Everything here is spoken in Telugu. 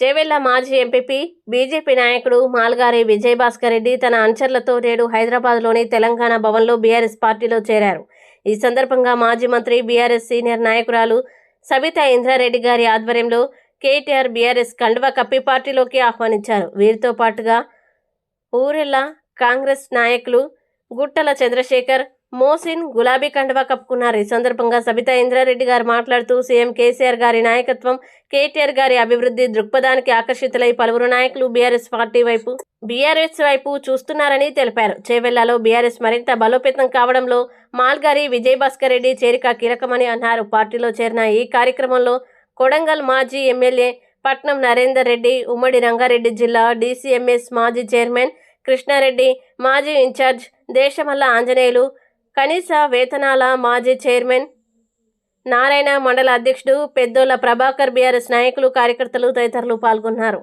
చేవెళ్ల మాజీ ఎంపీపీ, బీజేపీ నాయకుడు మాల్గారి విజయభాస్కర్ రెడ్డి తన అనుచరులతో నేడు హైదరాబాద్లోని తెలంగాణ భవన్లో బీఆర్ఎస్ పార్టీలో చేరారు. ఈ సందర్భంగా మాజీ మంత్రి, బీఆర్ఎస్ సీనియర్ నాయకురాలు సబితా ఇంద్రారెడ్డి గారి ఆధ్వర్యంలో కేటీఆర్ బీఆర్ఎస్ కండువా కప్పి పార్టీలోకి ఆహ్వానించారు. వీరితో పాటుగా ఊరెళ్ల కాంగ్రెస్ నాయకులు గుట్టల చంద్రశేఖర్, మోసిన్ గులాబీ కండువా కప్పుకున్నారు. ఈ సందర్భంగా సబితా ఇంద్రారెడ్డి గారు మాట్లాడుతూ సీఎం కేసీఆర్ గారి నాయకత్వం, కేటీఆర్ గారి అభివృద్ధి దృక్పథానికి ఆకర్షితులై పలువురు నాయకులు బీఆర్ఎస్ వైపు చూస్తున్నారని తెలిపారు. చేవెళ్లలో బీఆర్ఎస్ మరింత బలోపేతం కావడంలో మాల్గారి విజయభాస్కర్ రెడ్డి చేరిక కీలకమని అన్నారు. పార్టీలో చేరిన ఈ కార్యక్రమంలో కొడంగల్ మాజీ ఎమ్మెల్యే పట్నం నరేందర్ రెడ్డి, ఉమ్మడి రంగారెడ్డి జిల్లా డీసీఎంఎస్ మాజీ చైర్మన్ కృష్ణారెడ్డి, మాజీ ఇన్ఛార్జ్ దేశమల్ల ఆంజనేయులు, కనీస వేతనాల మాజీ చైర్మన్ నారాయణ, మండల అధ్యక్షుడు పెద్దోళ్ల ప్రభాకర్, బీఆర్ఎస్ నాయకులు, కార్యకర్తలు తదితరులు పాల్గొన్నారు.